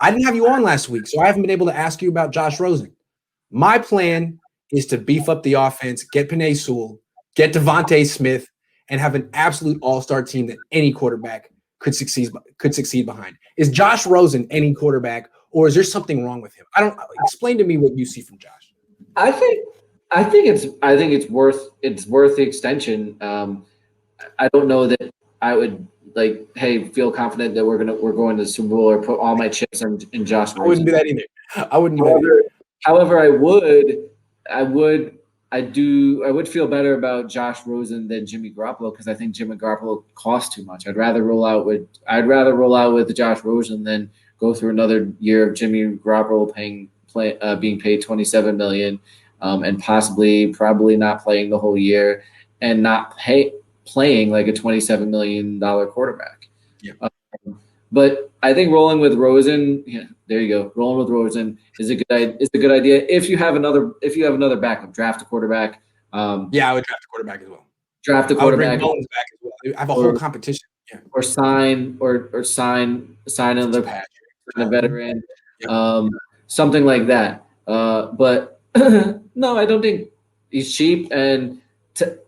I didn't have you on last week, so I haven't been able to ask you about Josh Rosen. My plan is to beef up the offense, get Penei Sewell, get Devontae Smith, and have an absolute all-star team that any quarterback could succeed behind. Is Josh Rosen any quarterback, or is there something wrong with him? Explain to me what you see from Josh. I think it's worth the extension. I don't know that I would feel confident that we're going to the Super Bowl or put all my chips in Josh Rosen. I wouldn't do that either. I wouldn't do that either. However, I would feel better about Josh Rosen than Jimmy Garoppolo because I think Jimmy Garoppolo costs too much. I'd rather roll out with Josh Rosen than go through another year of Jimmy Garoppolo being paid $27 million, and probably not playing the whole year and not playing like a $27 million quarterback. Yeah. But I think rolling with Rosen, there you go. Rolling with Rosen is a good idea. If you have another backup, draft a quarterback. I would draft a quarterback as well. Draft a quarterback. I would bring Mullins back as well. I have a whole competition. Yeah. Or sign another veteran, something like that. But no, I don't think he's cheap. And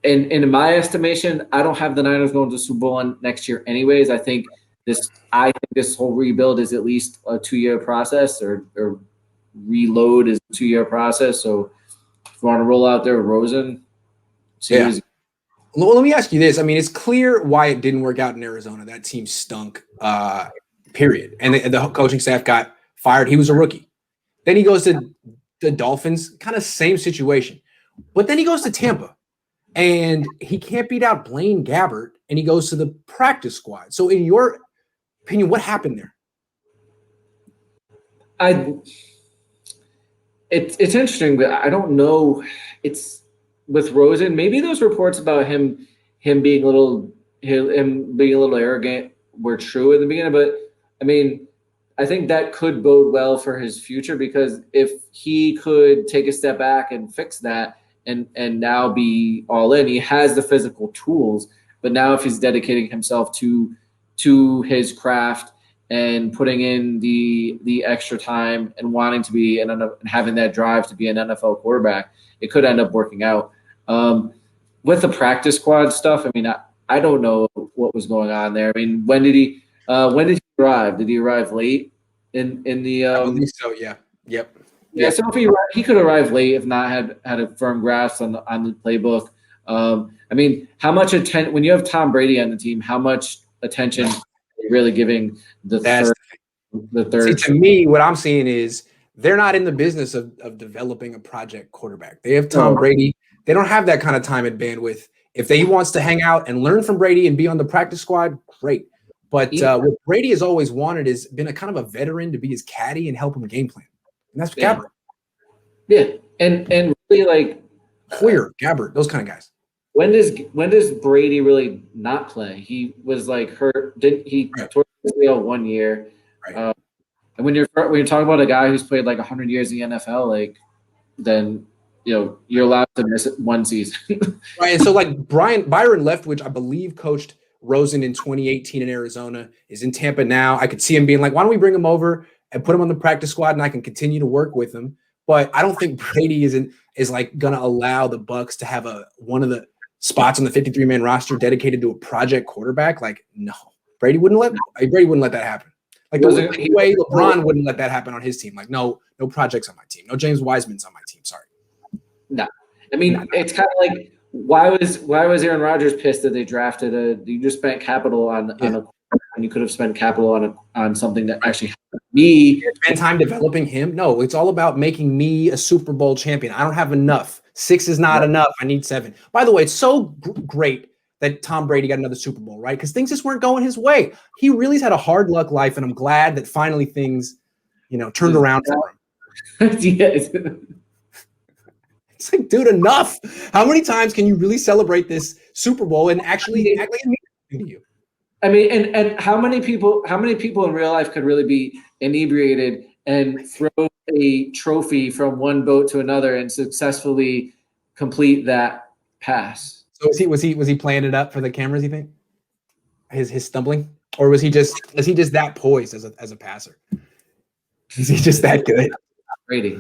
in my estimation, I don't have the Niners going to the Super Bowl next year anyways. I think this whole rebuild is at least a 2-year process, or reload is a 2-year process. So if you want to roll out there with Rosen, Well, let me ask you this. I mean, it's clear why it didn't work out in Arizona. That team stunk, period. And the coaching staff got fired. He was a rookie. Then he goes to the Dolphins, kind of same situation. But then he goes to Tampa, and he can't beat out Blaine Gabbert, and he goes to the practice squad. So in your opinion, what happened there? It's interesting, but I don't know. It's with Rosen. Maybe those reports about him being a little arrogant were true in the beginning. But I mean, I think that could bode well for his future, because if he could take a step back and fix that and now be all in, he has the physical tools. But now if he's dedicating himself to his craft and putting in the extra time and wanting to be and having that drive to be an NFL quarterback, it could end up working out. With the practice squad stuff, I mean, I don't know what was going on there. I mean, when did he arrive? Did he arrive late in the? I believe so. Yeah. Yep. Yeah. So if he could arrive late, if not had a firm grasp on the playbook. I mean, how much attention when you have Tom Brady on the team? How much attention are you really giving the third? See, to me, what I'm seeing is they're not in the business of developing a project quarterback. They have Tom Brady. They don't have that kind of time and bandwidth. If he wants to hang out and learn from Brady and be on the practice squad, great. But what Brady has always wanted is been a kind of a veteran to be his caddy and help him game plan. And that's Gabbert. Yeah, and really like Hoyer, Gabbert, those kind of guys. When does Brady really not play? He was like hurt. Didn't he? Tore his ACL 1 year. Right. And when you're talking about a guy who's played like 100 years in the NFL, like then you're allowed to miss it one season. Right. And so like Byron Leftwich, I believe, coached Rosen in 2018 in Arizona, is in Tampa now. I could see him being like, why don't we bring him over and put him on the practice squad and I can continue to work with him. But I don't think Brady is like going to allow the Bucs to have one of the spots on the 53-man roster dedicated to a project quarterback. Like, no, Brady wouldn't let that happen. Like the way LeBron wouldn't let that happen on his team. Like, no projects on my team. No James Wiseman's on my team. Sorry. No, I mean, it's kind of like, why was Aaron Rodgers pissed that they drafted you just spent capital on a, and you could have spent capital on something that actually helped me. Spend time developing him. No, it's all about making me a Super Bowl champion. I don't have enough. 6 is not enough. I need 7. By the way, it's so great that Tom Brady got another Super Bowl, right? Because things just weren't going his way. He really's had a hard luck life, and I'm glad that finally things, turned around for him. Yes. It's like, dude, enough. How many times can you really celebrate this Super Bowl and actually act like it means to you? I mean, and how many people in real life could really be inebriated and throw a trophy from one boat to another and successfully complete that pass? So was he playing it up for the cameras, you think? His stumbling? Or was he just that poised as a passer? Is he just that good? Brady.